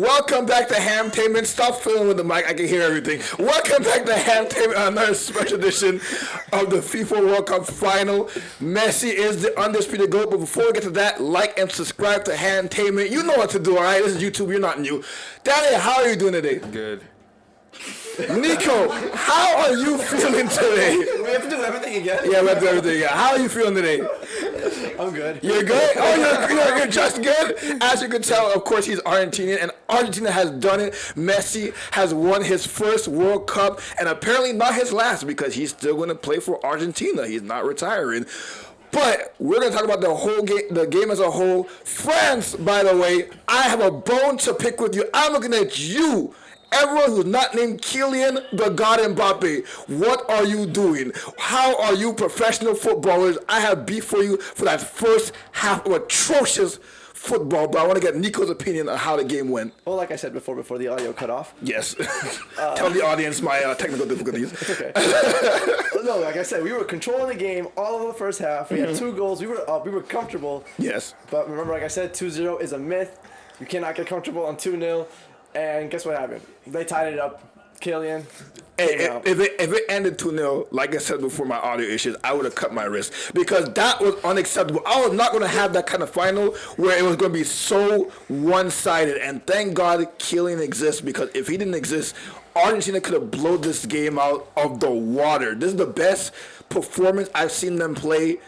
Welcome back to Hamtainment. Stop fiddling with the mic. I can hear everything. Welcome back to Hamtainment, another special edition of the FIFA World Cup final. Messi is the undisputed GOAT. But before we get to that, like and subscribe to Hamtainment. You know what to do, all right? This is YouTube. You're not new. Danny, how are you doing today? Good. Nico, how are you feeling today? We have to do everything again? Yeah, we have to do everything again. How are you feeling today? I'm good. You're good? Oh, you're just good? As you can tell, of course, he's Argentinian, and Argentina has done it. Messi has won his first World Cup, and apparently not his last, because he's still going to play for Argentina. He's not retiring. But we're going to talk about the whole game, the game as a whole. France, by the way, I have a bone to pick with you. I'm looking at you. Everyone who's not named Kylian, the God Mbappe, what are you doing? How are you professional footballers? I have beef for you for that first half of atrocious football, but I want to get Nico's opinion on how the game went. Well, like I said before the audio cut off. Yes. Tell the audience my technical difficulties. It's okay. No, like I said, we were controlling the game all of the first half. We had 2 goals. We were up. We were comfortable. Yes. But remember, like I said, 2-0 is a myth. You cannot get comfortable on 2-0. And guess what happened? They tied it up. Kylian. If it ended 2-0, like I said before my audio issues, I would have cut my wrist because that was unacceptable. I was not going to have that kind of final where it was going to be so one-sided. And thank God Kylian exists, because if he didn't exist, Argentina could have blown this game out of the water. This is the best performance I've seen them play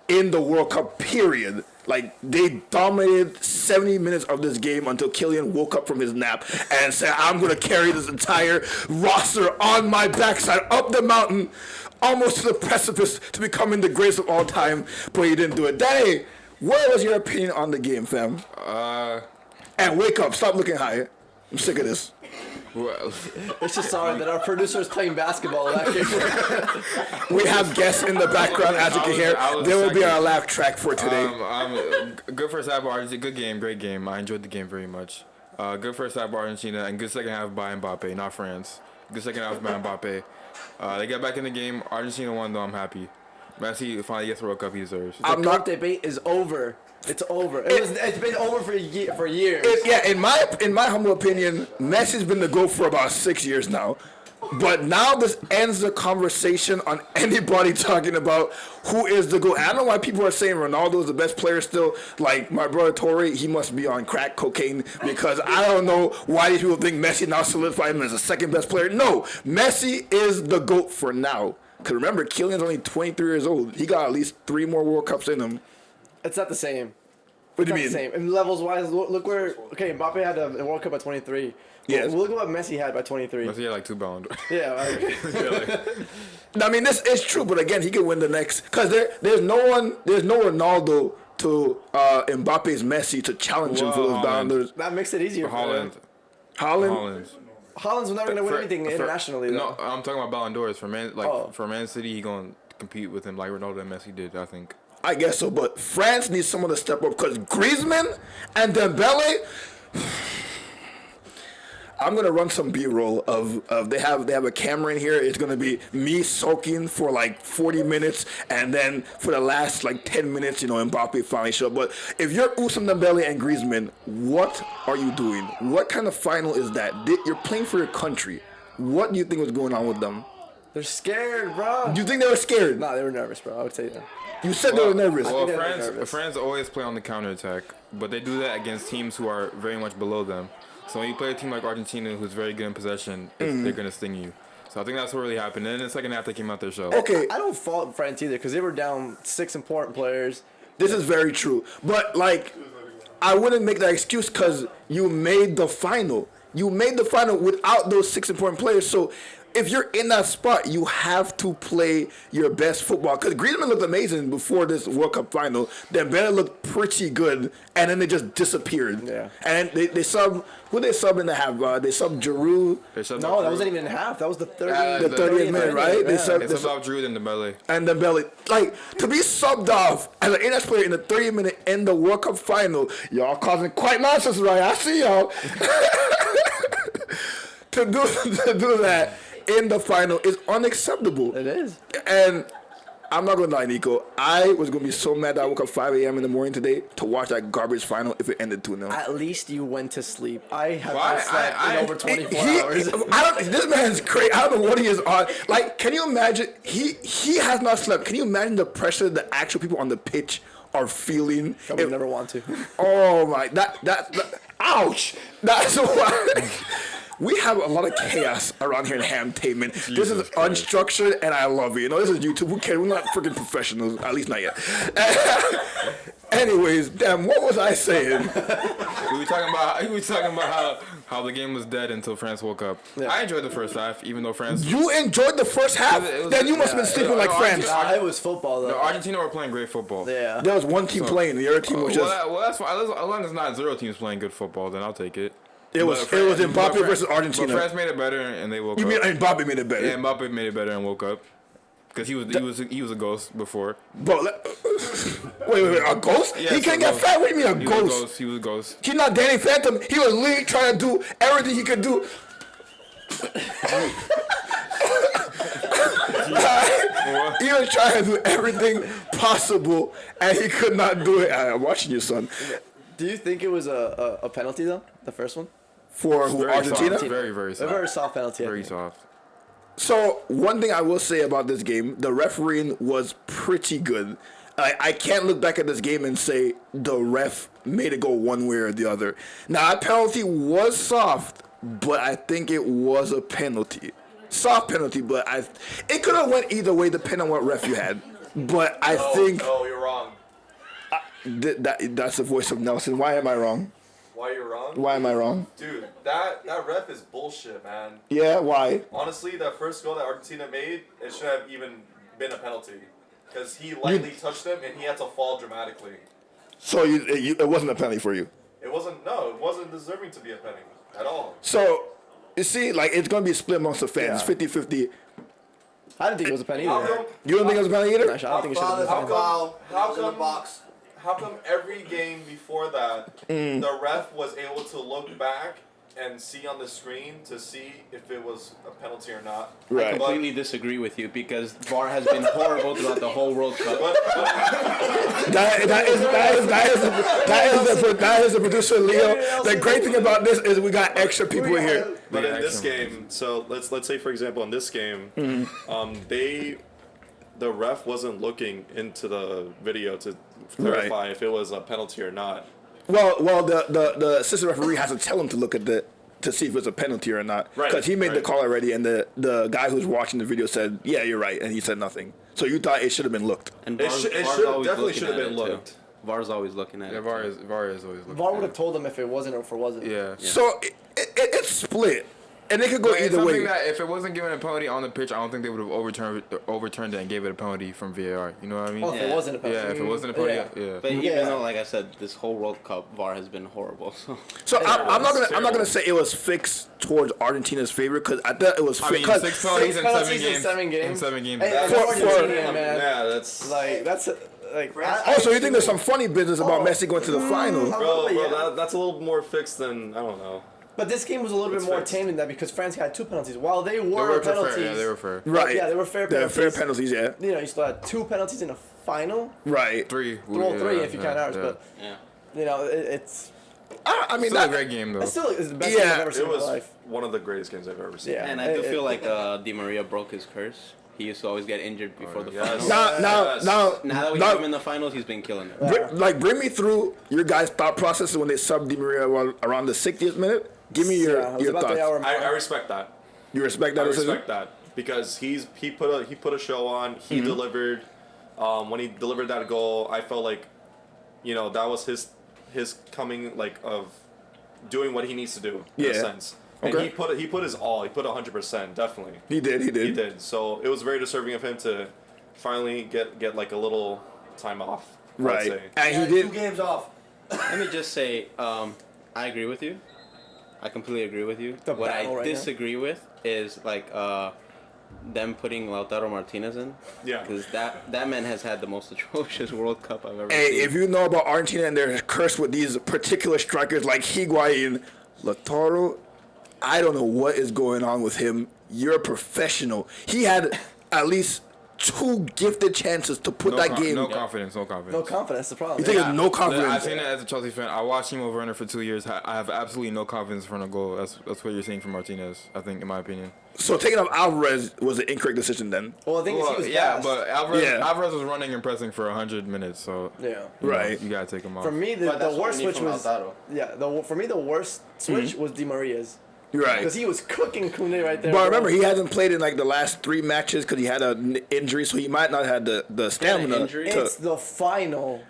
in the World Cup, period. Like, they dominated 70 minutes of this game until Kylian woke up from his nap and said, I'm going to carry this entire roster on my backside up the mountain, almost to the precipice to becoming the greatest of all time, but he didn't do it. Danny, what was your opinion on the game, fam? And wake up. Stop looking high. I'm sick of this. Well, It's just sorry that our producer is playing basketball. We have guests in the background, as you can hear. There will be our laugh track for today. good first half by Argentina. Good game, great game. I enjoyed the game very much. Good first half by Argentina and good second half by Mbappe, not France. Good second half by Mbappe. They got back in the game. Argentina won, though. I'm happy. Messi finally gets the World Cup he deserves. The GOAT debate is over. It's over. It's been over for years. In my humble opinion, Messi's been the GOAT for about 6 years now. But now this ends the conversation on anybody talking about who is the GOAT. I don't know why people are saying Ronaldo is the best player still. Like my brother Torre, he must be on crack cocaine, because I don't know why these people think Messi now solidified him as the second best player. No, Messi is the GOAT for now. Because remember, Kylian's only 23 years old. He got at least 3 more World Cups in him. It's not the same. What do you mean? It's not the same. And levels wise, look where. Okay, Mbappe had a World Cup at 23. Yes. Well, look at what Messi had by 23. Messi had like 2 Ballon d'Or. Yeah. I mean, this is true, but again, he could win the next. Because there's no Ronaldo to Mbappe's Messi to challenge him for those Ballon d'Ors. That makes it easier for him. Holland. Holland's never going to win anything internationally, though. No, I'm talking about Ballon d'Ors. For Man City, he going to compete with him like Ronaldo and Messi did, I think. I guess so, but France needs someone to step up, because Griezmann and Dembele. I'm gonna run some B-roll of they have a camera in here. It's gonna be me soaking for like 40 minutes, and then for the last like 10 minutes, Mbappe finally showed up. But if you're Ousmane Dembele and Griezmann, what are you doing? What kind of final is that? You're playing for your country. What do you think was going on with them? They're scared, bro. Do you think they were scared? Nah, they were nervous, bro. I would say that. You said they were nervous. Well, nervous. France always play on the counterattack, but they do that against teams who are very much below them. So when you play a team like Argentina, who's very good in possession, they're going to sting you. So I think that's what really happened. And then in the second half, they came out their show. Okay. I don't fault France either, because they were down 6 important players. This is very true. But, I wouldn't make that excuse, because you made the final. You made the final without those 6 important players. So if you're in that spot, you have to play your best football. Because Griezmann looked amazing before this World Cup final. Dembele looked pretty good, and then they just disappeared. Yeah. And they subbed. Who they subbed in the half? They subbed Giroud. No, that wasn't even in half. That was the 30th. The 30th minute, right? Yeah. They subbed off Giroud and Dembele. And Dembele, to be subbed off as an Ajax player in the 30th minute in the World Cup final, y'all causing quite nonsense, right? I see y'all. to do that in the final is unacceptable. It is. And I'm not gonna lie, Nico. I was gonna be so mad that I woke up 5 a.m. in the morning today to watch that garbage final if it ended 2-0. At least you went to sleep. I have Why? not slept in over 24 hours. This man's crazy. I don't know what he is on. Like, can you imagine? He has not slept. Can you imagine the pressure the actual people on the pitch are feeling? I would never want to. Oh my! Ouch! That's why. We have a lot of chaos around here in Hamtainment. This is unstructured, and I love it. You know, this is YouTube. Who cares? We're not freaking professionals. At least not yet. Anyways, damn, what was I saying? We were talking about how the game was dead until France woke up. Yeah. I enjoyed the first half, even though France. You enjoyed the first half? Then you must have been sleeping like France. It was football, though. No, Argentina were playing great football. Yeah. There was one team playing. The other team was just... Well, that's fine. As long as not 0 teams playing good football, then I'll take it. It was Mbappe versus Argentina. But France made it better, and they woke You up. mean Mbappe made it better? Yeah, Mbappe made it better and woke up. Because he was a ghost before. Bro, wait, a ghost? Yeah, He can't get fat. What do you mean a ghost? He was a ghost. He's not Danny Phantom. He was literally trying to do everything he could do. He was trying to do everything possible, and he could not do it. I'm watching you, son. Do you think it was a penalty, though? The first one? For who, Argentina? Soft. Very, very A soft. very soft penalty. I Very think. soft. So one thing I will say about this game, the refereeing was pretty good. I can't look back at this game and say the ref made it go one way or the other. Now, that penalty was soft, but I think it was a penalty. Soft penalty, but it could have went either way depending on what ref you had. But I think... No, you're wrong. That's the voice of Nelson. Why am I wrong? Why you're wrong? Why am I wrong? Dude, that ref is bullshit, man. Yeah, why? Honestly, that first goal that Argentina made, it should have even been a penalty. Because he lightly touched him and he had to fall dramatically. So it wasn't a penalty for you? It wasn't deserving to be a penalty at all. So, you see, like, it's going to be split amongst the fans, Yeah. 50-50. I didn't think it was a penalty How either. come, You don't think it was a penalty either? Actually, I don't think it should have been a how penalty. how come every game before that, the ref was able to look back and see on the screen to see if it was a penalty or not? I Right. completely disagree with you because VAR has been horrible throughout the whole World Cup. That is the producer Leo. The great thing about this is we got extra people in here. But Yeah, in this excellent. game, so let's say for example in this game, the ref wasn't looking into the video to clarify if it was a penalty or not. Well, the assistant referee has to tell him to look at to see if it's a penalty or not. Right, Because he made the right. call already, and the guy who's watching the video said, "Yeah, you're right," and he said nothing. So you thought it should have been looked. And It VAR's, should- it VAR's should- always definitely looking should have at been it, too. looked. VAR's always looking at Yeah, it. VAR is always looking. VAR would at have it. told them if it wasn't or if it wasn't. Yeah. So it's split, and it could go But it's either something way. that if it wasn't given a penalty on the pitch, I don't think they would have overturned it and gave it a penalty from VAR. You know what I mean? Oh, if it Yeah. wasn't a penalty. Yeah, if it wasn't a penalty, Yeah. yeah. But even Yeah. though, like I said, this whole World Cup VAR has been horrible. So So I'm not gonna say it was fixed towards Argentina's favor because I thought it was I mean, fixed. 6 penalties in penalties 7 in games. 7 games. In 7 games. Hey, That's for for- Argentina, man. Yeah, that's Like that's like. Also, you think there's some funny business about Messi going to the final? bro, Yeah. that's a little more fixed than I don't know. But this game was a little bit It's more fixed. tame than that because France had 2 penalties. While they They were were penalties, fair. Yeah, they were fair. Right. Yeah, they were fair They're penalties. fair penalties, yeah. You know, you still had 2 penalties in a final. Right. 3. Well, yeah, 3 if you yeah, count ours, yeah. but yeah. you know, it's I mean, Still a that, great game though. it's still it's the best Yeah. game I've ever seen It in my was life. one of the greatest games I've ever seen. Yeah. And I do feel like Di Maria broke his curse. He used to always get injured before the yes. finals. now, Now that we have him in the finals, he's been killing it. bring me through your guys' thought process when they subbed Di Maria around the 60th minute. Give me your, Yeah, it was your about the thoughts. hour mark. I respect that. You respect that I decision? respect that because he put a show on. He delivered. When he delivered that goal, I felt like, that was his coming of doing what he needs to do in a Yeah. sense. And Okay. he put his all. He put 100%. Definitely. He did. He did. So it was very deserving of him to finally get like a little time off. I'd Right. say. And he did. games off. Let me just say, I agree with you. I completely agree with you. The What I battle right now. disagree with is them putting Lautaro Martinez in. Yeah. Because that man has had the most atrocious World Cup I've ever Hey, seen. if you know about Argentina and they're cursed with these particular strikers like Higuain, Lautaro, I don't know what is going on with him. You're a professional. He had at least two gifted chances to put that game. No confidence. No confidence. No confidence. The problem. You think it's no confidence? I've seen it as a Chelsea fan. I watched Timo Werner for 2 years. I have absolutely no confidence in front of goal. That's what you're seeing from Martinez, I think, in my opinion. So taking off Alvarez was an incorrect decision then. Well, I think he was yeah, fast. but Alvarez was running and pressing for 100 minutes, so Yeah. Right. you gotta take him off. For me, But the that's what worst we need switch from was Lautaro. for me the worst switch was Di Maria's Right. because he was cooking Koundé right there. But bro. remember, he hasn't played in like the last 3 matches because he had an injury, so he might not have the stamina. injury? To, It's the final.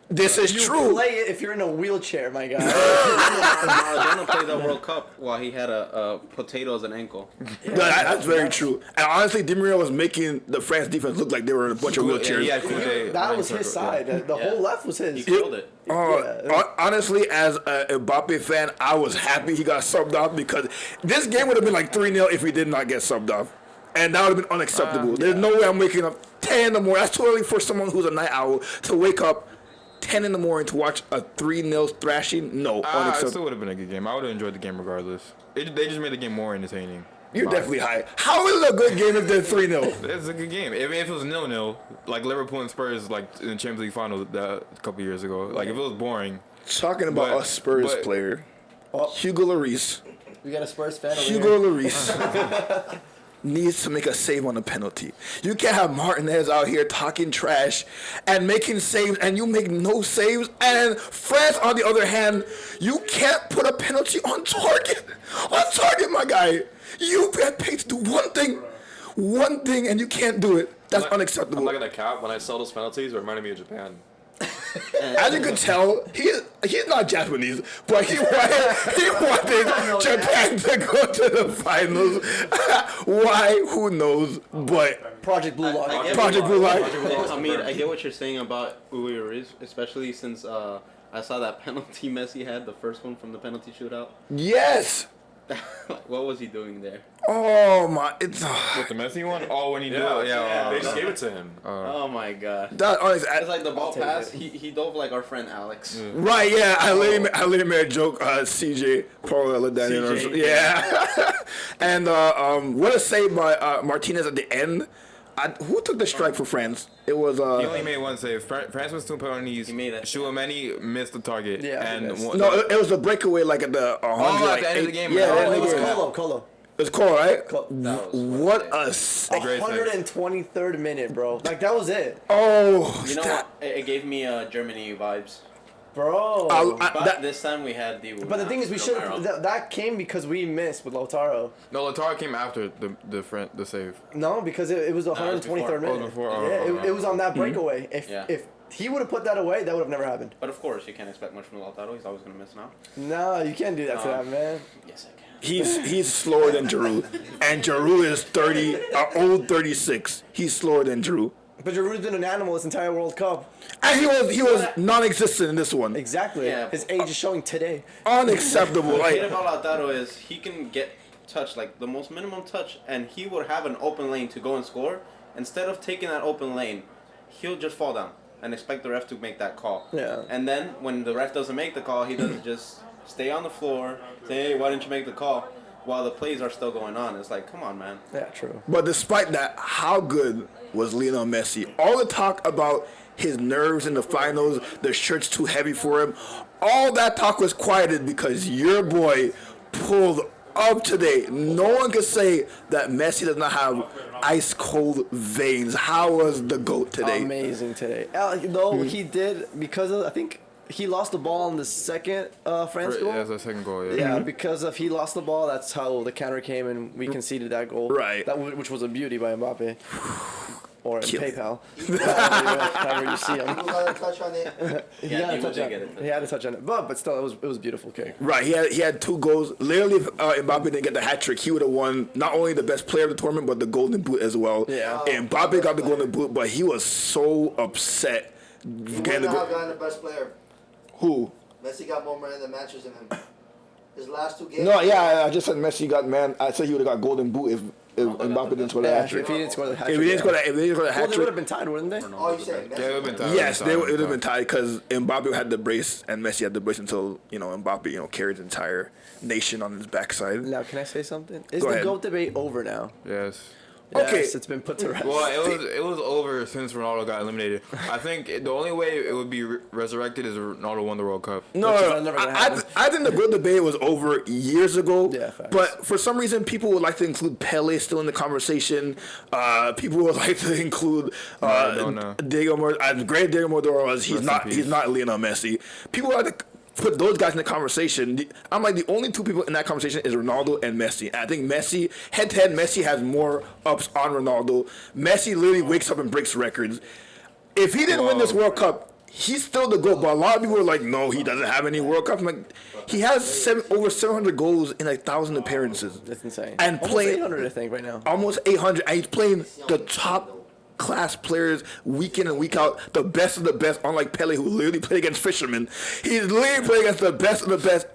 this is You true. play it if you're in a wheelchair, my guy. Maradona played the World Cup while he had a potato as an ankle. That's very true. And honestly, Di Maria was making the France defense look like they were in a bunch of wheelchairs. He had Koundé That running was his circle, yeah. side. The whole left was his. He killed it. Honestly, as a Mbappe fan, I was happy he got subbed off because this game would have been like 3-0 if he did not get subbed off. And that would have been unacceptable. There's no way I'm waking up 10 in the morning. That's too early for someone who's a night owl to wake up 10 in the morning to watch a 3-0 thrashing. No, It unacceptable. still would have been a good game. I would have enjoyed the game regardless. They just made the game more entertaining. You're definitely high. How is it a good game if they're 3-0? It's a good game. If it was 0-0, like Liverpool and Spurs, like in the Champions League final a couple years ago, like if it was boring. Talking about But- a Spurs but- player, Oh. Hugo Lloris. We got a Spurs fan over Hugo here. Lloris needs to make a save on a penalty. You can't have Martinez out here talking trash and making saves, and you make no saves. And France, on the other hand, you can't put a penalty on target. On target, my guy. You get paid to do one thing, and you can't do it. That's I'm unacceptable. not gonna cap. When I saw those penalties, it reminded me of Japan. As you can tell, he's not Japanese, but he wanted Japan to go to the finals. Why? Who knows? But Project Blue Lock. I get Project Blue Line. I mean, I get what you're saying about Uwe, especially since I saw that penalty Messi had, the first one from the penalty shootout. Yes. What was he doing there? Oh my! It's With the Messi one? Oh, when he did Yeah, it? Yeah. they just gave it to him. Oh my god. that honest. It's like the ball take pass. it. He dove like our friend Alex. Right? Yeah. I let him make a joke. CJ probably let that in. Or CJ, something. Yeah. And what a save by Martinez at the end. Who took the strike for France? It was He only made one save. France was 2 penalties. He made it. Chouameni missed the target. Yeah, he and missed. one, no. It was a breakaway like at the 100. at the end of the game. Yeah. Oh, at the It was end of the game. Colo. It's cool, right? That was What a Great save. 123rd minute, bro. Like that was it, oh. You know what? It gave me Germany vibes. bro. But this time we had the. But the thing is, we should that came because we missed with Lautaro. No, Lautaro came after the save. No, because it was the Nah, it was 123rd before. minute. Oh, before. Yeah, Oh, it was on that breakaway. Yeah. If he would have put that away, that would have never happened. But of course, you can't expect much from Lautaro. He's always gonna miss now. No, you can't do that to that man. Yes, I can. He's slower than Giroud, and Giroud is 30, old 36. He's slower than Giroud, But Giroud's been an animal this entire World Cup. and he was non-existent in this one. Exactly. Yeah. His age is showing today. Unacceptable. The thing Like about Lautaro is he can get touch, like the most minimum touch, and he would have an open lane to go and score. Instead of taking that open lane, he'll just fall down and expect the ref to make that call. Yeah. And then when the ref doesn't make the call, he doesn't just stay on the floor, say, hey, why didn't you make the call? While the plays are still going on. It's like, come on, man. Yeah, true. But despite that, how good was Lionel Messi? All the talk about his nerves in the finals, the shirt's too heavy for him, all that talk was quieted because your boy pulled up today. No one could say that Messi does not have ice cold veins. How was the GOAT today? Amazing today. Though he did, because of, I think he lost the ball in the second France goal. That's the second goal. Yeah. Yeah, because if he lost the ball, that's how the counter came and we conceded that goal. Right. Which was a beauty by Mbappe. Or in Kill. PayPal. However you see him. Who got a touch on it? He Yeah, had he a touch did on get it. it. He had a touch on it. But still, it was a beautiful kick. Right, he had 2 goals. Literally, if Mbappe didn't get the hat trick, he would have won not only the best player of the tournament, but the Golden Boot as well. Yeah. And Mbappe got the Golden Boot, but he was so upset. Who Getting would the have go- gotten the best player? Who? Messi got more man of the matches than him. His last 2 games. No, yeah, I just said Messi got man. I said he would have got Golden Boot if Mbappe didn't score the Yeah, hat trick. if he didn't score the hat If trick. he didn't score that, Well, they would trick, have been tied, wouldn't they? Oh, you saying Messi? Yeah, it would have been tied. yes, it would have been tied because Mbappe had the brace and Messi had the brace until Mbappe carried the entire nation on his backside. Now, can I say something? Is Go the ahead. GOAT debate over now? Yes. Okay. Yes, it's been put to rest. Well, it was over since Ronaldo got eliminated. I think the only way it would be resurrected is Ronaldo won the World Cup. No, Which is no, never gonna I happen. think the good debate was over years ago. Yeah, facts. But for some reason, people would like to include Pele still in the conversation. People would like to include Maradona. Great Diego Maradona was Rest in peace. he's not Lionel Messi. People would like to put those guys in the conversation. I'm like, the only two people in that conversation is Ronaldo and Messi. And I think Messi, head to head, Messi has more ups on Ronaldo. Messi literally wakes up and breaks records. If he didn't win this World Cup, he's still the GOAT. But a lot of people are like, no, he doesn't have any World Cups. I'm like, he has over 700 goals in 1,000 appearances. That's insane. And Almost playing 800, I think, right now. almost 800, and he's playing the top class players week in and week out, the best of the best, unlike Pele, who literally played against fishermen. He's literally playing against the best of the best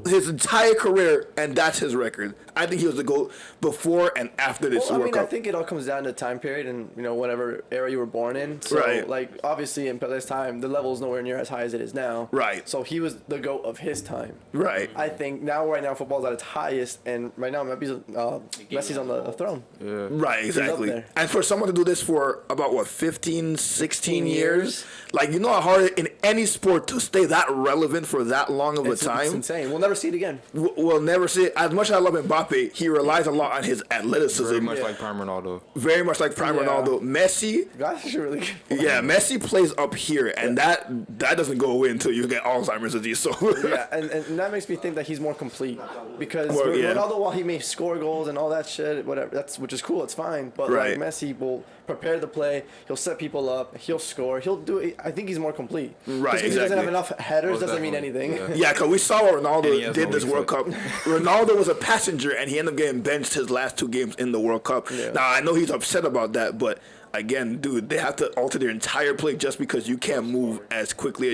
his entire career, and that's his record. I think he was the GOAT before and after this Well, I World mean, Cup. I think it all comes down to time period and, whatever era you were born in. So, Right. like, obviously, in Pele's time, the level is nowhere near as high as it is now. Right. So he was the GOAT of his time. Right. I think right now, football's at its highest, and right now, Messi's on the throne. Yeah. Right, exactly. there. And for someone to do this for about, 15, 16 years? Like, you know how hard in any sport to stay that relevant for that long of a It's time? insane. We'll never see it again. We'll never see it. As much as I love Mbappe, he relies a lot on his athleticism. Very much like Prime Ronaldo. Very much like Prime Yeah. Ronaldo. Messi, That's actually really good. yeah, Messi plays up here, and that doesn't go away until you get Alzheimer's disease. So Yeah, and that makes me think that he's more complete because Well, yeah. Ronaldo, while he may score goals and all that shit, whatever, which is cool, it's fine. But Right. like Messi will prepare the play, he'll set people up, he'll score, he'll do it. I think he's more complete. Right, Just because he doesn't exactly. have enough headers Most doesn't mean definitely, anything. yeah. yeah, because we saw what And he Ronaldo has did no this weak World foot. Cup. Ronaldo was a passenger, and he ended up getting benched his last 2 games in the World Cup. Yeah. Now I know he's upset about that, but again, dude, they have to alter their entire play just because you can't move as quickly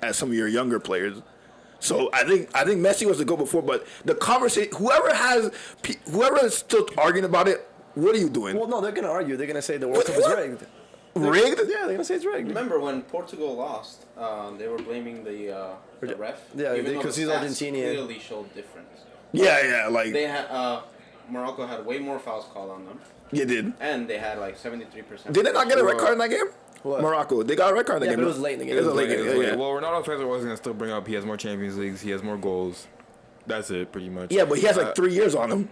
as some of your younger players. So I think Messi was the GOAT before, but the conversation, whoever is still arguing about it, what are you doing? Well, no, they're gonna argue. They're gonna say the World Cup is What? rigged. Rigged? Yeah, they're gonna say it's rigged. Remember when Portugal lost? They were blaming the ref. Yeah, even though because the he's stats Argentinian. Clearly showed difference. Yeah, like They had Morocco had way more fouls called on them, you did. and they had like 73%. Did they not get a red card in that game? What? Morocco, they got a red card in that Yeah, game. but it was late in the game. It was a late game. Yeah. Well, Ronaldo fans are always going to still bring up he has more Champions Leagues, he has more goals. That's it, pretty much. Yeah, but he has like 3 years on him.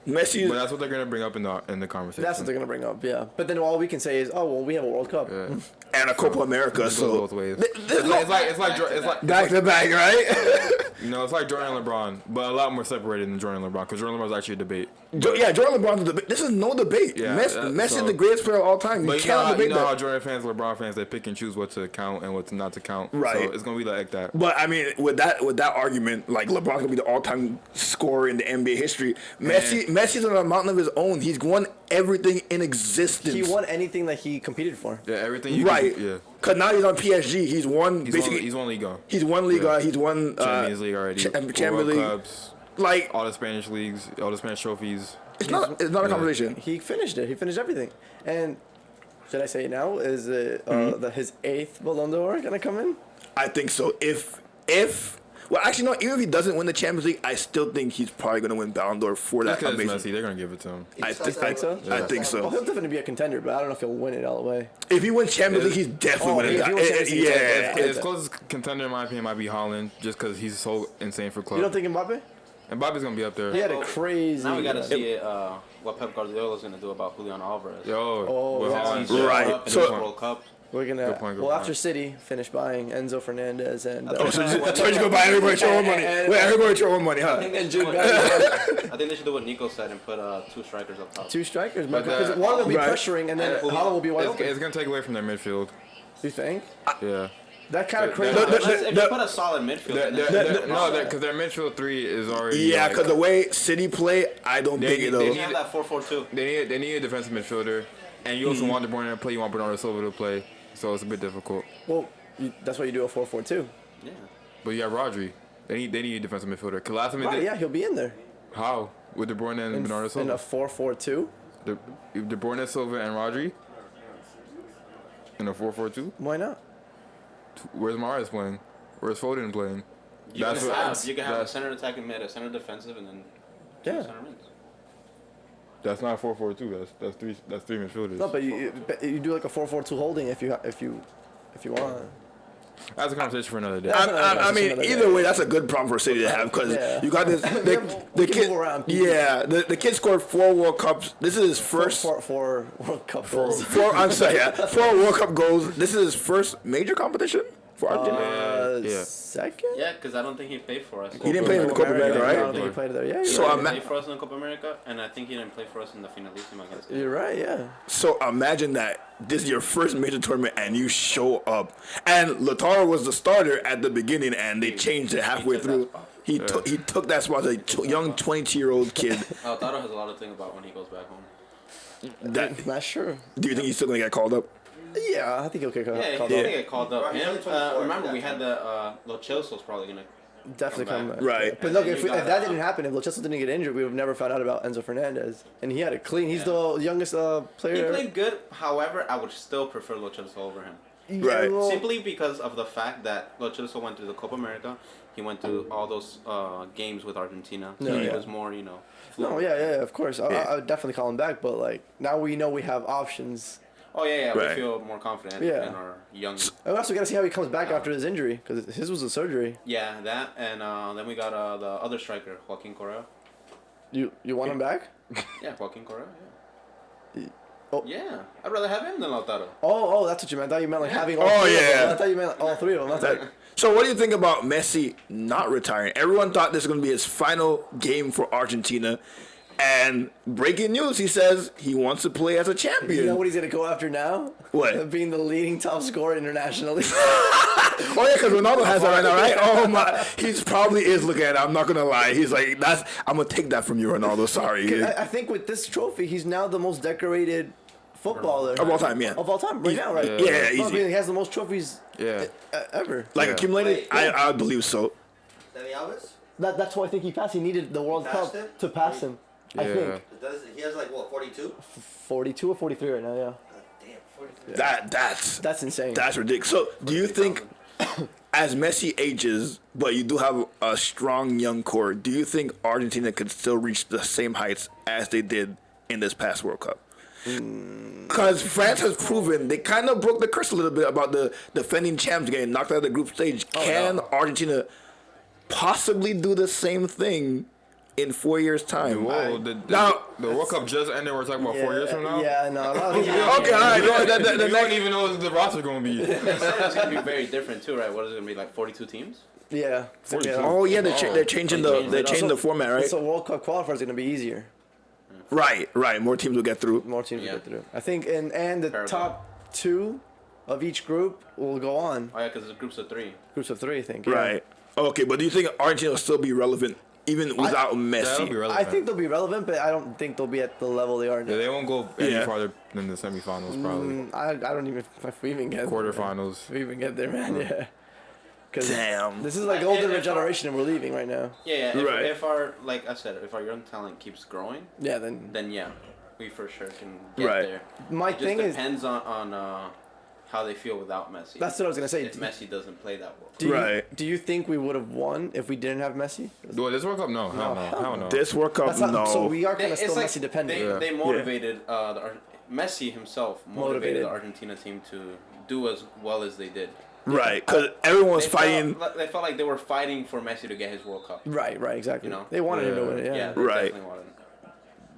Messi. But that's what they're going to bring up in the conversation. That's what they're gonna bring up. Yeah, but then all we can say is, oh well, we have a World Cup. Yeah. And a Copa America, It goes so both ways. there's no- It's like back to back, right? you know, it's like Jordan and LeBron, but a lot more separated than Jordan and LeBron because Jordan and LeBron's actually a debate. Yeah, Jordan LeBron's a debate. This is no debate. Yeah, Messi so- is the greatest player of all time. You But cannot debate how that. Jordan fans, LeBron fans, they pick and choose what to count and what to not to count. Right. So it's gonna be like that. But I mean, with that argument, like LeBron's gonna be the all-time scorer in the NBA history. Messi's on a mountain of his own. He's won everything in existence. He won anything that he competed for. Yeah, everything you Right. Can, yeah. Cause now he's on PSG. He's won basically. He's won Liga. He's won Liga. Yeah. He's won Champions League already. Champions World League. Cups, Like all the Spanish leagues, all the Spanish trophies. it's not a conversation. He finished it. He finished everything. And should I say it now? Is it his 8th Ballon d'Or gonna come in? I think so. If well, actually no. Even if he doesn't win the Champions League, I still think he's probably gonna win Ballon d'Or for that Because it's amazing. Messi, they're gonna give it to him. I think so? I think Well, so. he'll definitely be a contender, but I don't know if he'll win it all the way. If he wins Champions League, he's definitely Oh, winning. if he wins Champions League, Yeah, he's His closest contender, in my opinion, might be Holland, just because he's so insane for club. You don't think Mbappe? And Bobby's gonna be up there. He had a crazy. Now we gotta see what Pep Guardiola's gonna do about Julian Alvarez. Yo, with yeah. Holland. He's Right. up in So- this World Cup. We're gonna. Good point, good well, point. after City finish buying Enzo Fernandez and. Oh, so you just go buy everybody with your own money. Wait, everybody with your own money, I huh? think they should Jude do Bellingham. I think they should do what Nico said and put 2 strikers up top. 2 strikers, But because the- one will be Right. pressuring, and then And Holland will be wide It's, open. it's gonna take away from their midfield. You think? Yeah. That kind of crazy. the- If you put a solid midfield, then Because their midfield 3 is already. Yeah, like, because the way City play, I don't think They it'll. they have that 4-4-2. they need a defensive midfielder, and you also want De Bruyne to play. You want Bernardo Silva to play, so it's a bit difficult. Well, that's why you do a 4-4-2. Yeah. But you have Rodri. They need a defensive midfielder. Cause last time Right? Yeah, he'll be in there. how with De Bruyne and Bernardo In Silva, a 4-4-2. De Bruyne, Silva, and Rodri in a 4-4-2. Why not? Where's Mahrez playing? Where's Foden playing? You can have a that's- center attacking mid, a center defensive, and then 2 Yeah. center mids. That's not 4-4-2. That's three midfielders. No, but you do like a 4-4-2 holding if you want. That's a conversation for another day. I mean, either way, that's a good problem for City to have because you got this. The can kid, move around. yeah, the kid scored 4 World Cups. This is his first. Four World Cup goals. I'm sorry, yeah, 4 World Cup goals. This is his first major competition for Argentina. Yeah. Second? Yeah, because I don't think he played for us. He didn't play in the Copa America, I don't right? think he played there. Yeah, So He I'm played for us in the Copa America, and I think he didn't play for us in the Finalissima against. you're right. Yeah. So imagine that this is your first major tournament and you show up. And Lautaro was the starter at the beginning, and they changed it halfway took through. that spot. He took that spot as a young 22-year-old kid. Lautaro has a lot to think about when he goes back home. That, Not sure. do you think he's still gonna get called up? Yeah, I think he'll get called Yeah, he's up. gonna get called up. Right, he's Him, only 24 remember, at we that had the Lo Celso's probably gonna. Definitely Come come back. back. Right. But look, And if then you got, that didn't happen, if Lo Celso didn't get injured, we would have never found out about Enzo Fernandez. And he had it clean. He's the youngest He player. played good. However, I would still prefer Lo Celso over him. Yeah, Right. well, Simply because of the fact that Lo Celso went to the Copa America, he went to all those games with Argentina. So Yeah. he Yeah. was more, No, fluent. yeah, of course. Yeah. I would definitely call him back, but like now we know we have options. Oh yeah, Right. we feel more confident Yeah. in our young. And we also got to see how he comes back after his injury because his was a surgery. Yeah, that and then we got the other striker, Joaquin Correa. You want him back? Yeah, Joaquin Correa. Yeah. Oh. Yeah, I'd rather have him than Lautaro. Oh, that's what you meant. I thought you meant like having all Oh, three of yeah. them. I thought you meant like, all three of them. That's like, So what do you think about Messi not retiring? Everyone thought this was going to be his final game for Argentina. And breaking news, he says he wants to play as a champion. you know what he's gonna go after now? What? Being the leading top scorer internationally. Oh yeah, because Ronaldo has that right now, right? Oh my, he's probably is looking at it. I'm not gonna lie. He's like, I'm gonna take that from you, Ronaldo. Sorry. I think with this trophy, he's now the most decorated footballer Of all time, yeah. Of all time, right now, right? Yeah, No, I easy. mean, he has the most trophies Yeah. ever. Like Yeah. accumulated, Wait, I believe so. Danny Alves? That's why I think he passed. He needed the World passed Cup him? to pass him. I Yeah. think He has like what, 42? 42 or 43 right now. Yeah, Damn, 43. That's insane. that's ridiculous. So do you think, as Messi ages, but you do have a strong young core, do you think Argentina could still reach the same heights as they did in this past World Cup? Because France has proven they kind of broke the curse a little bit about the defending champs getting knocked out of the group stage. Can Argentina possibly do the same thing in 4 years' time? Whoa, Now- the World Cup just ended. We're talking about 4 years from now. Yeah, no. Okay, all right. No, the We don't next, even know what the roster going to be. It's gonna be very different too, right? What is it gonna be like? 42 teams? Yeah. 42. oh yeah, they're changing they're changing the format, right? So World Cup qualifiers is gonna be easier. Right. More teams will get through. More teams Yeah. will get through. I think, and the Paraguay. top 2 of each group will go on. Oh yeah, because the groups of 3. Groups of 3, I think. Yeah. Right. Okay, but do you think Argentina will still be relevant even without That'll be Messi? relevant. I think they'll be relevant, but I don't think they'll be at the level they are now. Yeah, they won't go any Yeah. farther than the semifinals, probably. I don't even if we even get Quarterfinals. If we even get there, man. Yeah. Because Damn. this is like older generation, and we're leaving right now. Yeah. Right. If our, like I said, if our young talent keeps growing, Yeah. Then then yeah, we for sure can get Right. there. my It just thing is, depends on how they feel without Messi. that's what I was gonna say. If Messi doesn't play that well. Do you think we would have won if we didn't have Messi? Well, this World Cup, no. Hell no. This World Cup, That's not, no. So we are kind of It's still like Messi dependent. Yeah. They motivated Messi himself motivated Motivated. the Argentina team to do as well as they did. Right, because everyone was They fighting. they felt like they were fighting for Messi to get his World Cup. Right. You Exactly. know? They wanted him to Yeah. win it. Yeah. Yeah, they Right. definitely wanted him.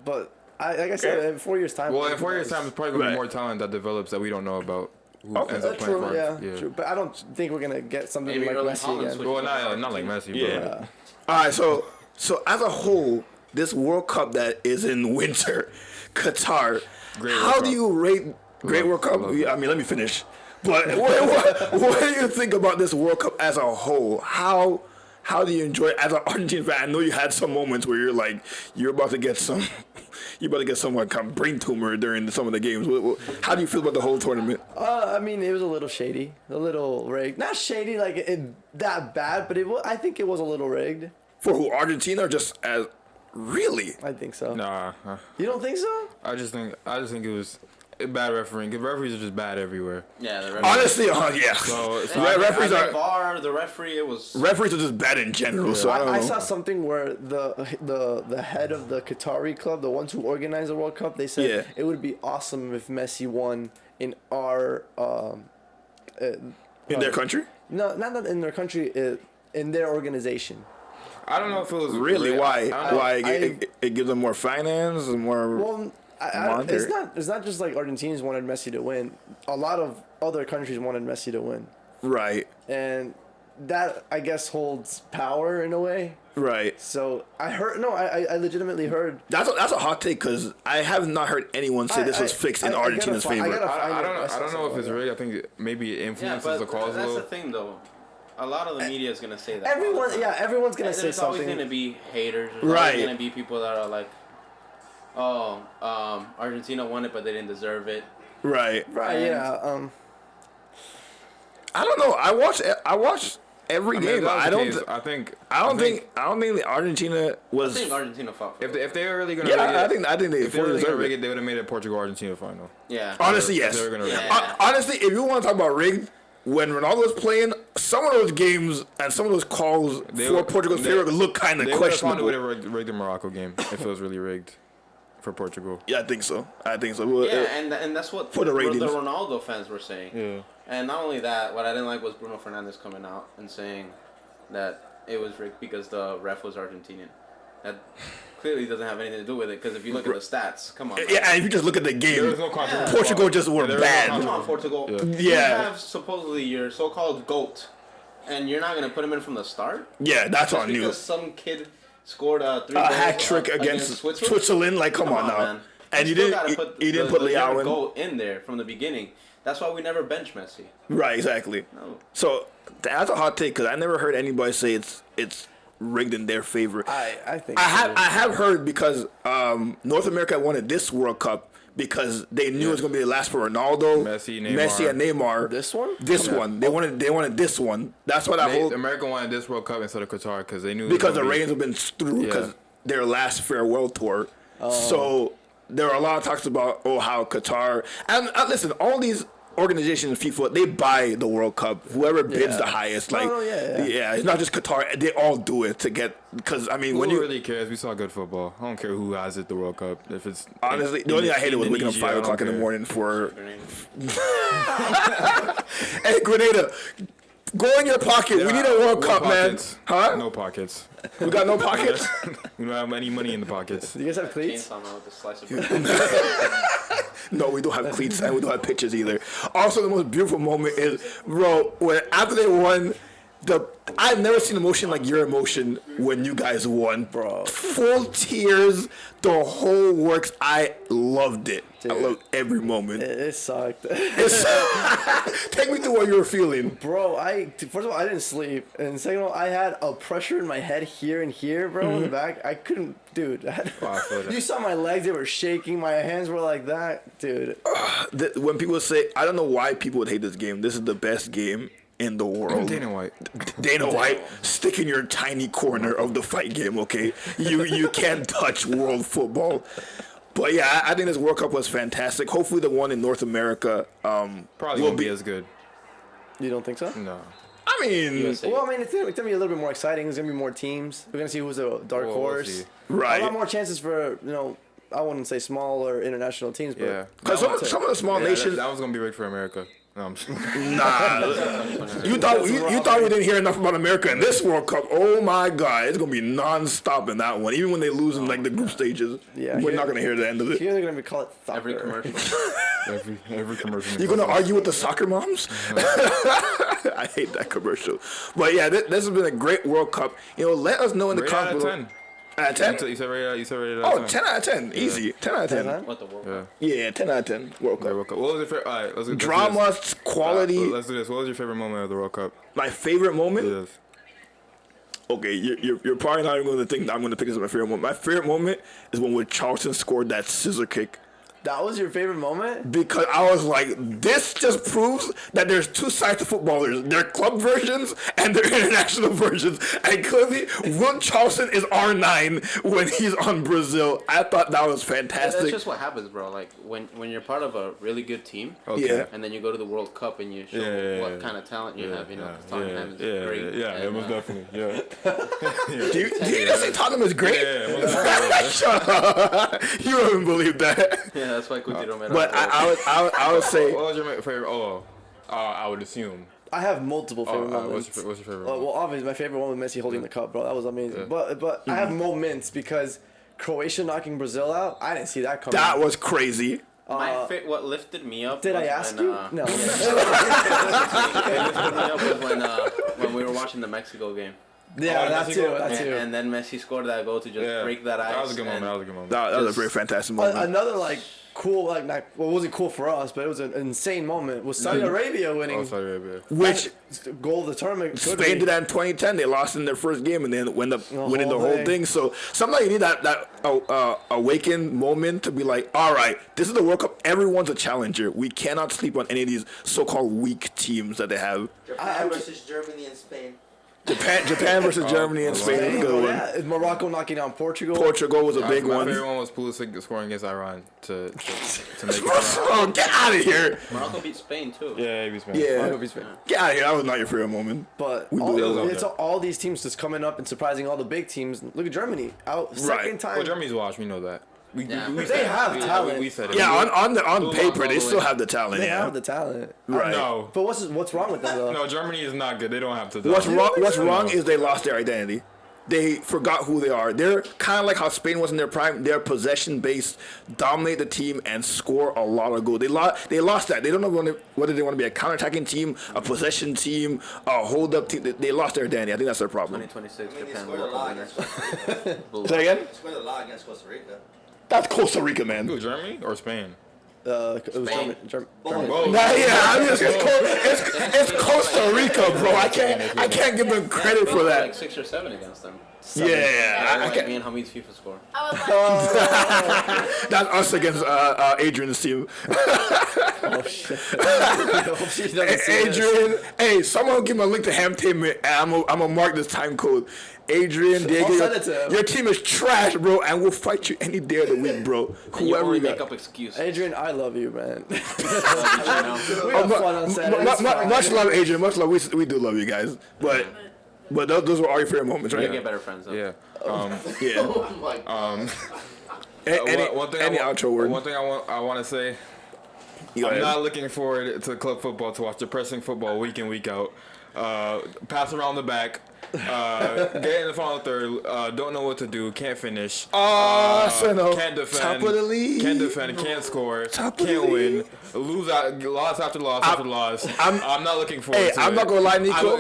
But like I said, in 4 years time. Well, in 4 years' time, it's probably going to Right. be more talent that develops that we don't know about. Who Okay. ends up playing True. for Yeah, us. True. But I don't think we're gonna get something Maybe like Erling Messi Haaland again. switch- Well, not like Messi, Yeah. but All right, so as a whole, this World Cup that is in winter, Qatar. Great how World do Cup. you rate Great Love- World Cup? love Yeah, I mean, let me finish. But what do you think about this World Cup as a whole? How do you enjoy it as an Argentine fan? I know you had some moments where you're like, you're about to get some like kind of brain tumor during some of the games. How do you feel about the whole tournament? I mean, it was a little shady, a little rigged. Not shady like that bad, but I think it was a little rigged. For who, Argentina, or just as really? I think so. nah. You don't think so? I just think it was bad refereeing. Referees are just bad everywhere. Yeah, the referee. Honestly, yeah. So Referees are VAR, the referee. It was. referees are just bad in general. So I don't know. I saw something where the head of the Qatari club, the ones who organize the World Cup, they said Yeah. it would be awesome if Messi won in our in their country. no, not that in their country, in their organization. I don't know if it was Really? Why? I don't know. Why? It gives them more finance, more. Well, monetary. it's not just like Argentinians wanted Messi to win. A lot of other countries wanted Messi to win, Right. and that I guess holds power in a way. Right. So I legitimately heard. That's a hot take because I have not heard anyone say this was fixed in Argentina's favor. I don't know if it's rigged. I think maybe it Yeah, influences but the cause a that's the little. thing, though. A lot of the media is gonna say that. Everyone's gonna And say there's always something. gonna be haters. There's Right. always gonna be people that are like, "Oh, Argentina won it, but they didn't deserve it." Right. Right? And- Yeah. I don't know. I watch every I mean, game. if that was I the don't. case, I don't think the Argentina I was. think Argentina fought for it. if they were really gonna Yeah, rig it, I think they if they were fully really gonna deserve rig it. it, they would have made it Portugal Argentina final. Yeah. Honestly, If yes. they were gonna rig it. Yeah. Honestly, if you want to talk about rigged, when Ronaldo was playing, some of those games and some of those calls for Portugal's favor look kind of They would have found a way questionable. to rigged the Morocco game if it was really rigged for Portugal. Yeah, I think so. Well, Yeah, and that's what For the ratings. Ronaldo fans were saying. Yeah. And not only that, what I didn't like was Bruno Fernandes coming out and saying that it was rigged because the ref was Argentinian. That clearly doesn't have anything to do with it because if you look at the stats, come on. man. yeah, and if you just look at the There was game, no controversy. Portugal just were there was no bad. Come on, controversy. Portugal. Yeah. You Yeah. have supposedly your so-called GOAT, and you're not going to put him in from the start? Yeah, that's Just on you. because some kid scored three A goals hat trick against Switzerland. Like, come on now. man. And you still didn't. gotta put You didn't the put Leao in. GOAT in there from the beginning. That's why we never bench Messi. Right, exactly. No. So that's a hot take because I never heard anybody say it's rigged in their favor. I think I have heard because North America wanted this World Cup because they knew it was gonna be the last for Ronaldo, Messi, and Neymar. This one? This one. They wanted this one. That's what I hope America wanted this World Cup instead of Qatar because they knew it was because the gonna be- Rains have been through because Yeah. their last farewell tour. So there are a lot of talks about how Qatar and listen, all these organizations in FIFA, they buy the World Cup. Whoever bids Yeah. the highest, No, like no, yeah. it's not just Qatar. They all do it to get because I mean Who when you really cares? We saw good football. I don't care who has it. The World Cup. If it's honestly, the only thing I hated was waking up Indonesia, 5 I don't o'clock in the care. morning for. Hey, Grenada, go in your pocket. We need a World No Cup, pockets. man. Huh? No pockets. We got no pockets. We don't have any money in the pockets. Do you guys have cleats? Chainsaw man with a slice of bread. No, we don't have cleats and we don't have pictures either. Also, the most beautiful moment is, bro, when after they won, I've never seen emotion like your emotion when you guys won, Bro. Full tears, the whole works. I loved it. I Dude. loved every moment. It sucked. Take me through what you were feeling. Bro, first of all, I didn't sleep. And second of all, I had a pressure in my head here and here, bro, in the back. I couldn't, dude. I feel that. You saw my legs, they were shaking. My hands were like that, dude. When people say, I don't know why people would hate this game. This is the best game in the world. Dana White. Dana White, stick in your tiny corner of the fight game, okay? You can't touch world football. But yeah, I think this World Cup was fantastic. Hopefully the one in North America Probably will won't be as good. You don't think so? No. I mean, USA. Well, I mean, it's gonna be a little bit more exciting. There's gonna be more teams. We're gonna see who's a dark Well, we'll horse. see. A right. lot more chances for, I wouldn't say small or international teams, but Yeah. Because some of the small Yeah, nations, that was gonna be rigged for America. No, I'm just, nah. You thought we didn't hear enough about America in this World Cup. Oh my God, it's gonna be non-stop in that one. Even when they lose in like the group stages, Yeah, we're here- not gonna hear the end of it. here they're gonna be call it soccer. Every commercial. every commercial. You're gonna argue with the soccer moms? I hate that commercial. But yeah, this has been a great World Cup. Let us know in the Rate out comments. of 10. Out of 10? You said rated out Oh, of 10 out of 10. Easy. 10 out of 10. 10, huh? What the world? Yeah. Yeah, 10 out of 10. World The Cup. World Cup. What was your favorite? All right, let's do this. Drama, quality. Let's do this. What was your favorite moment of the World Cup? My favorite moment? Yes. Okay, you're probably not even going to think that I'm going to pick this as my favorite moment. My favorite moment is when Charlton scored that scissor kick That was your favorite moment? Because I was like, this just proves that there's two sides to footballers. Their club versions and their international versions. And clearly, Will Charleston is R9 when he's on Brazil. I thought that was fantastic. That's just what happens, bro. Like when you're part of a really good team, Yeah. and then you go to the World Cup and you show what kind of talent you have. You know, 'cause Tottenham is great. Yeah, and, it was definitely. Yeah. Do you just say Tottenham is great? Yeah, Shut up. You wouldn't believe that. yeah, that's why Coutinho made But I would say what was your favorite? Oh, I would assume. I have multiple favorite moments. What's your favorite? Well, obviously, my favorite one was Messi holding the cup, bro. That was amazing. Yeah. But I have moments because Croatia knocking Brazil out, I didn't see that coming. that was crazy. What lifted me up. Did was I ask when, you? No. What lifted me up was when we were watching the Mexico game. Yeah, that Messi too. goal? That too. And then Messi scored that goal to just break that ice. That was a good moment. and- That was a good moment. That was a very fantastic moment. Another like cool, like not, well, it wasn't cool for us, but it was an insane moment. Was Saudi Arabia winning Oh, sorry, baby. Which goal of the tournament? could Spain be. did that in 2010. They lost in their first game and then ended up winning the whole whole thing. thing. So sometimes you need that awakened moment to be like, all right, this is the World Cup. Everyone's a challenger. We cannot sleep on any of these so-called weak teams that they have. Japan versus Germany and Spain. Japan versus Germany and Spain was a good one. Yeah, Morocco knocking down Portugal. Portugal was a big My one. favorite one was Pulisic scoring against Iran to make it. Oh, get out of here! Morocco beat Spain too. Yeah, he was Yeah, Morocco beats Spain. get out of here. That was not your favorite moment. But We all, blew those it's all these teams just coming up and surprising all the big teams. Look at Germany out second time. Well, Germany's washed. We know that. We They said it. have talent. We said it. Yeah, on Blue paper Lions they all still the way. have the talent. They Yeah, have the talent. right. No. But what's wrong with them though? No, Germany is not good. They don't have to. What's wrong? What's No. wrong is they lost their identity. They forgot who they are. They're kind of like how Spain was in their prime. They're possession based, dominate the team, and score a lot of goals. They lost that. They don't know whether they want to be a counter-attacking team, a possession team, a hold-up team. They lost their identity. I think that's their problem. 2026 I mean, they Japan scored a World lot Cup against winners. Costa Rica. Say again? They scored a lot against Costa Rica. That's Costa Rica, man. Who, Germany or Spain? It was Spain. Germany. Oh, Nah, yeah, I mean, it's Costa Rica, bro. I can't give them credit for Like that. 6 or 7 against them. Yeah, I like can't. me and Hamid's FIFA score. I was like, That's us against Adrian's team. Oh shit! I hope she doesn't see this. Adrian, hey, someone give me a link to Hamtainment, and I'm gonna mark this time code. Adrian, Diego, send it to him. your team is trash, bro, and we'll fight you any day of the week, bro. And you Whoever only you make got. up excuses. Adrian, I love you, man. we You know? have fun on Saturday. It's fine. Much love, Adrian. Much love. We do love you guys, but those were all your favorite moments, We right? get better friends. Though. yeah. Yeah. Oh my god. Any outro word? One thing I want to say. You go I'm ahead. not looking forward to club football to watch depressing football week in week out. Pass around the back. Get in the final third. Don't know what to do. Can't finish. Arsenal. Can't defend. Top of the league. Can't defend. Can't score. Top of Can't the win. league. Loss after loss after loss. I'm not looking forward Hey, to I'm it. not gonna lie, Nico.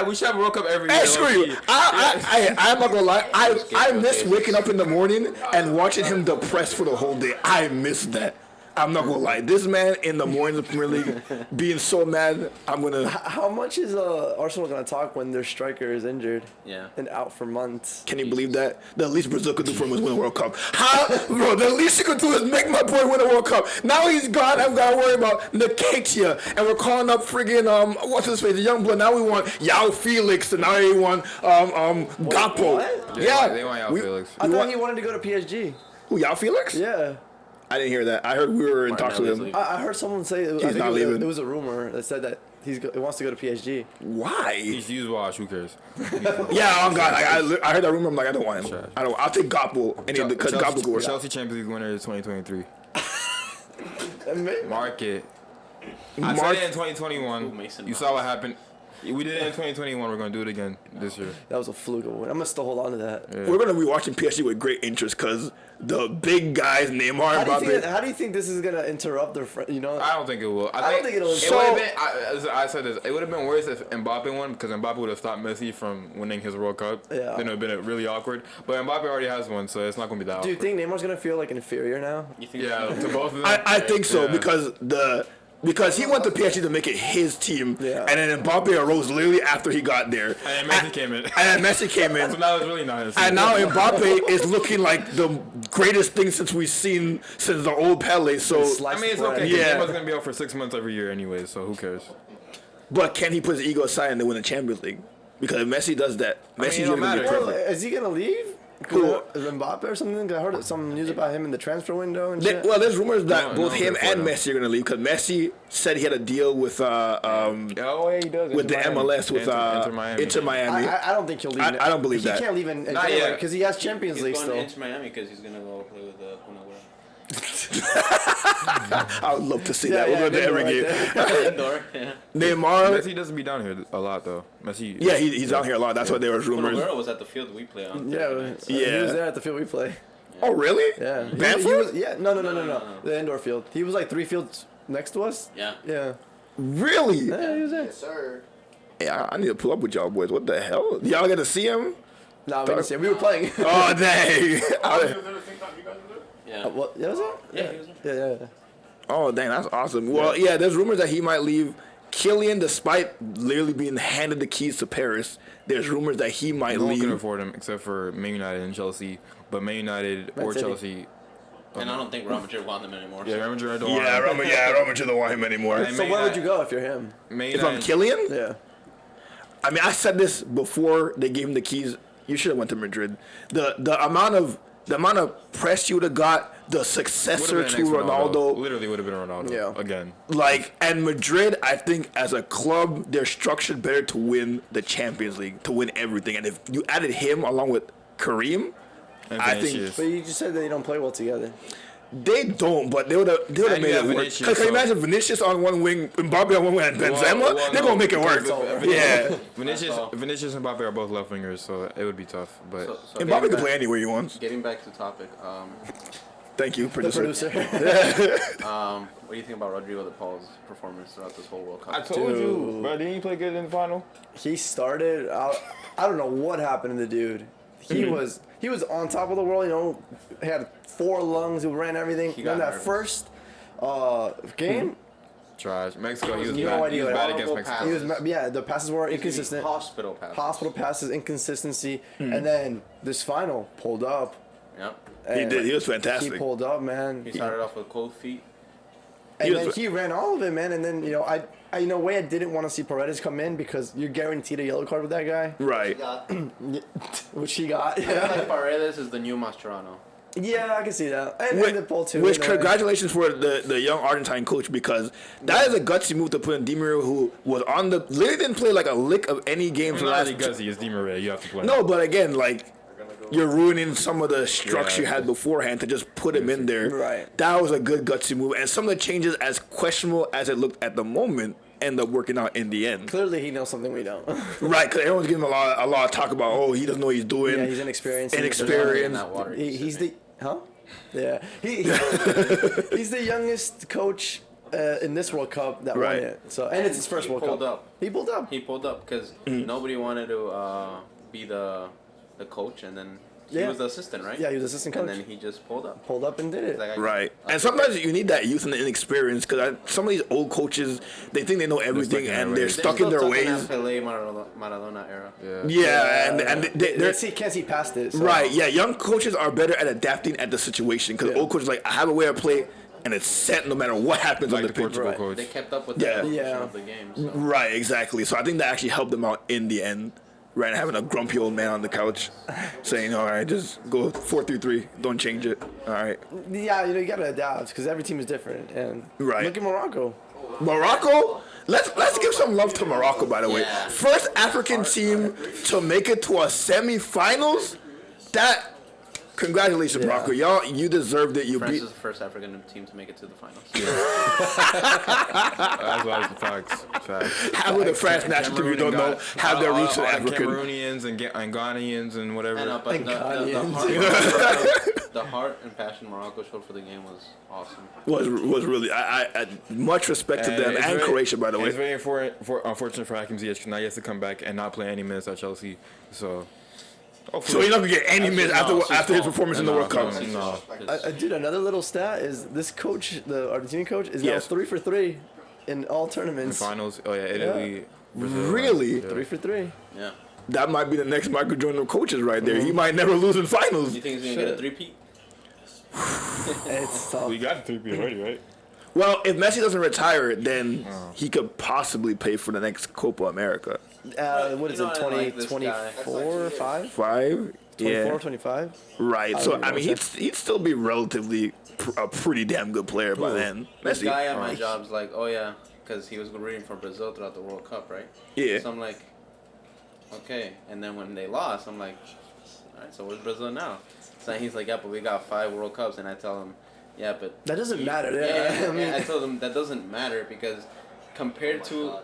We should have a World Cup every year. Hey, screw you. low-key. I'm not gonna lie. I miss waking up in the morning and watching him depressed for the whole day. I miss that. I'm not gonna lie. This man in the morning of the Premier League being so mad, I'm gonna. How much is Arsenal gonna talk when their striker is injured Yeah. and out for months? Can you believe that? The least Brazil could do for him is win a World Cup. How, bro? The least you could do is make my boy win a World Cup. Now he's gone. I'm gotta worry about Nakatia, and we're calling up friggin' what's his face, the young blood. Now we want Yao Felix, and now we want Gapo. What? Yeah, They want Yao Felix. I We thought want- he wanted to go to PSG. Who, Yao Felix? Yeah. I didn't hear that. I heard we were in talks with him. Martinelli's I heard someone say I think not it leaving. was a rumor that said that he wants to go to PSG. Why? He's used wash. Who cares? Yeah, oh God, I heard that rumor. I'm like, I don't want him. I'll take Gapo because Gapo goes. Chelsea Champions League winner is 2023. Mark it. I said it in 2021. Ooh, Mason You saw what happened. We did it in 2021. We're gonna do it again this year. That was a fluke. I'm gonna still hold on to that. We're gonna be watching PSG with great interest because the big guys, Neymar, Mbappe. How do you think this is gonna interrupt their friend? You know, I don't think it will. I don't think it'll- It So- would have been. I said this. It would have been worse if Mbappe won because Mbappe would have stopped Messi from winning his World Cup. Yeah. Then it would have been really awkward. But Mbappe already has one, so it's not gonna be that. do you awkward. think Neymar's gonna feel like inferior now? You think? Yeah, to both of them. I think so Yeah. because Because he went to PSG to make it his team, Yeah. and then Mbappe arose literally after he got there. And Messi came in. And then Messi came in. So now it's really not his And team. now Mbappe is looking like the greatest thing since we've seen since the old Pele. So, Slice I mean, it's bread. okay. Yeah. Neymar's going to be out for 6 months every year anyway, so who cares? but can he put his ego aside and then win the Champions League? Because if Messi does that, mean, Messi's it don't going to be matter. Well, perfect. is he gonna leave? Who? Is Mbappe or something? 'Cause I heard some news about him in the transfer window and shit. Well, there's rumors that No, both no, him before and them. Messi are going to leave because Messi said he had a deal with Oh, yeah, he does. with the Inter Miami. MLS with Inter Miami. Inter. I don't think he'll leave. I don't believe he that. can't leave in Not yet. because he has Champions He's League going still. into Miami because he's gonna go play with the Kun Agüero. I would love to see that. We'll go to every game. Indoor, yeah. Neymar, Messi doesn't be down here a lot, though. Messi. yeah, he's out here a lot. That's why there was Kun rumors. Agüero was at the field we play on. Yeah, he Yeah. was there at the field we play. Oh, really? Yeah, he Bamford? was, yeah, no, the indoor field. He was like 3 fields next to us. Yeah. Yeah, Really? yeah, he was there. Yes, sir. Yeah, I need to pull up with y'all boys. What the hell? Y'all got to see him? No, we didn't see him. We were playing. Oh, dang. Yeah. What? Yeah, was it? Yeah, he was there. Yeah. Oh, dang, that's awesome. Well, yeah, there's rumors that he might leave. Kylian, despite literally being handed the keys to Paris, there's rumors that he might No one can leave. afford him except for Man United and Chelsea. But Man United or City. Chelsea. And I don't think Real Madrid want them anymore. Yeah, Real Madrid don't Yeah, want him. Real Madrid don't want him anymore. And So Man where would United- you go if you're him? Man If I'm United- Kylian, Yeah. I mean, I said this before they gave him the keys. You should have went to Madrid. The amount of press you would have got, the Would've successor been an to ex-Ronaldo. Ronaldo. Literally would have been Ronaldo. Yeah. Again. Like, and Madrid, I think as a club, they're structured better to win the Champions League, to win everything. And if you added him along with Kareem, And I think Vinicius. But you just said they don't play well together. they don't, but they would have And made you it have work. Vinicius, Can you so- imagine Vinicius on one wing, Mbappe on one wing, and Benzema? Well, They're no, gonna make it work. because Yeah, Vinicius and Mbappe are both left wingers, so it would be tough. But So Mbappe getting can back- play anywhere he wants. Getting back to topic, Thank you, The producer. producer. what do you think about Rodrigo de Paul's performance throughout this whole World Cup? I told you, bro. Didn't he play good in the final? He started out. I don't know what happened to the dude. He was on top of the world. You know, he had 4 lungs. He ran everything. He Then got that nervous. first game, Trash. Mexico. He was No bad. idea He was what bad happened. against Mexico. he was the passes were inconsistent. Hospital pass. Hospital passes, inconsistency, and then this final pulled up. Yep. He and did. He was He fantastic. pulled up, man. He started off with cold feet. And He then was- he ran all of it, man. And then I in a way I didn't want to see Paredes come in because you're guaranteed a yellow card with that guy, Right. Got which he got. I feel like Paredes is the new Mascherano. Yeah, I can see that. And the Paul too. Which and, congratulations for the young Argentine coach, because that is a gutsy move to put in Di Maria, who was on the literally didn't play like a lick of any game for the Not last. really gutsy. It's Di Maria. You have to play. No, but again, like you're ruining some of the structure you had beforehand to just put him in there. Right. That was a good gutsy move, and some of the changes, as questionable as it looked at the moment, end up working out in the end. Clearly, he knows something we don't. Right, because everyone's giving him a lot of talk about, oh, he doesn't know what he's doing. Yeah, he's inexperienced. In Inexperienced. that water. He's the Yeah, he's the youngest coach in this World Cup that Right. won it. So and it's his first he World pulled Cup. up. He pulled up. He pulled up because nobody wanted to be the coach, and then he Yeah. was the assistant, right? Yeah, he was assistant coach. And then he just pulled up. Pulled up and did it. Like, Right, I and think sometimes you need that youth and the inexperience, because some of these old coaches, they think they know everything in their and they're ways. stuck in their That ways. Pelé Maradona era. Yeah. Yeah, and they're Can't see past it. So. right. Yeah, young coaches are better at adapting at the situation, because Yeah. old coaches like, I have a way of play, and it's set no matter what happens Like on the the pitch. Portugal Right. coach. They kept up with Yeah. the evolution Yeah. of the game. So. Right, exactly. So I think that actually helped them out in the end. Right, having a grumpy old man on the couch saying, "All right, just go 4-3-3, don't change it." All right, Yeah, you gotta adapt because every team is different. And Right. look at Morocco. Morocco. Let's give some love to Morocco, by the way. Yeah. First African team to make it to a semifinals. That, congratulations, Yeah. Morocco. Y'all, you deserved it. You France beat. is the first African team to make it to the finals. That's why it's the facts. Facts. Half of the France national team, you don't know, have their roots in all the African. Cameroonians and Ghanaians and whatever. And, but the heart and passion Morocco showed for the game was awesome. Was really I much respect to them it's and very- Croatia, by the It's way. very unfortunate for Hakim Ziyech because now he has to come back and not play any minutes at Chelsea. So, So he's not gonna get any minutes No, after his performance in the World Cup. No. Dude, another little stat is this coach, the Argentinian coach, is Yes. now 3 for 3 in all tournaments. Finals. Oh yeah, Italy. Brazil, Really? yeah. 3 for 3. Yeah. That might be the next Michael Jordan of coaches right there. He might never lose in finals. You think he's gonna get a three-peat? It's tough. We got 3P already, right? Well, if Messi doesn't retire, then he could possibly play for the next Copa America. What is You know, it, I like this 2024 or 5? 5? 24, Yeah. 25? Right. I So, don't I mean, know. he'd still be relatively a pretty damn good player by then. This Messi. guy at my job's like, oh yeah, because he was rooting for Brazil throughout the World Cup, right? Yeah. So I'm like, okay. And then when they lost, I'm like, all right, so where's Brazil now? So he's like, yeah, but we got 5 World Cups. And I tell him, yeah, but... That doesn't matter. Yeah, I mean, I told him that doesn't matter because compared to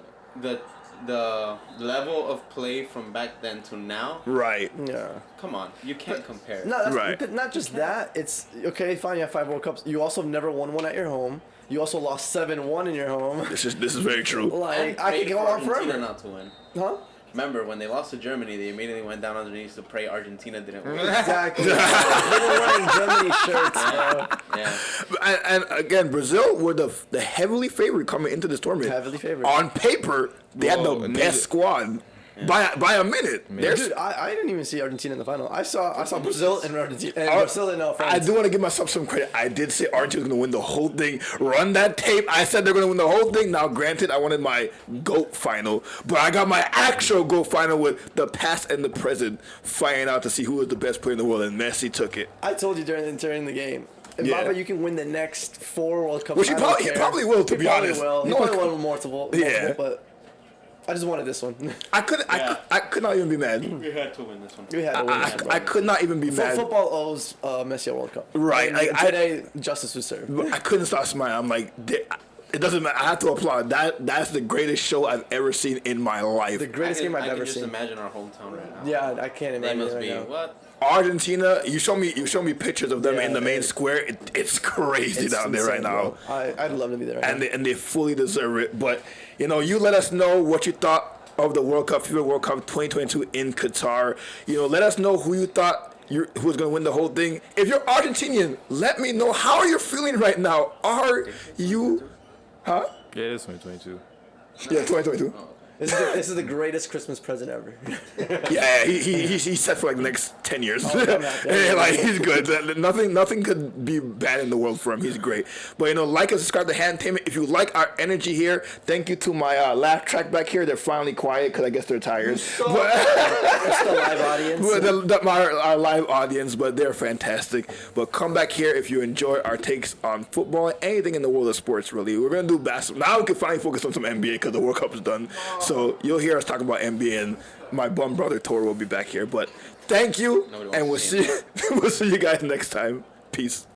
the level of play from back then to now, Right. yeah. come on, you can't compare. No, that's Right. not just that. It's okay. Fine, you have 5 World Cups. You also never won one at your home. You also lost 7-1 in your home. This is very true. Like I prayed could go for on Argentina forever. not to win. Huh? Remember when they lost to Germany, they immediately went down on their knees to pray Argentina didn't win. Exactly. They were wearing Germany shirts, bro. Yeah. And again, Brazil were the heavily favored coming into this tournament. Heavily favored. On paper, they had Well, the and best squad by a minute. There's Dude, I didn't even see Argentina in the final. I saw Brazil and Argentina and Ar- Brazil and France. I do want to give myself some credit. I did say Argentina was going to win the whole thing. Run that tape. I said they're going to win the whole thing. Now, granted, I wanted my GOAT final, but I got my actual GOAT final with the past and the present fighting out to see who was the best player in the world, and Messi took it. I told you during the game. Mbappe, Yeah. you can win the next 4 World Cups. Which he I don't probably- he care. probably will, to He be probably honest. Will. He No probably one- won multiple, Yeah. but I just wanted this one. I could Yeah. I could not even be mad. We had to win this one. We had to win this, bro. I could not even be mad. Football owes Messi a World Cup. Right, And like, today, justice was served. But I couldn't stop smiling. I'm like, it doesn't matter. I have to applaud. That's the greatest show I've ever seen in my life. The greatest game I've I ever can just seen. imagine our hometown right now. Yeah, I can't They imagine must it right be now. what? Argentina, you show me pictures of them Yeah, in the main it- square. It's crazy It's down there right insane, now. bro. I'd love to be there right And now. they fully deserve it. But you let us know what you thought of the World Cup, FIFA World Cup 2022 in Qatar. Let us know who you thought who was going to win the whole thing. If you're Argentinian, let me know how are you feeling right now. Are you, huh? Yeah, it is 2022. Yeah, 2022. This is the greatest Christmas present ever. Yeah, he's set for like the next 10 years. I'm happy. Yeah, like he's good. Nothing could be bad in the world for him. He's great. But like and subscribe to Hamtainment. If you like our energy here, thank you to my laugh track back here. They're finally quiet because I guess they're tired. That's the live audience. Our live audience, but they're fantastic. But come back here if you enjoy our takes on football and anything in the world of sports, really. We're going to do basketball. Now we can finally focus on some NBA because the World Cup is done. So you'll hear us talk about NBA, and my bum brother Tor will be back here. But thank you, Nobody wants and to see we'll see you guys next time. Peace.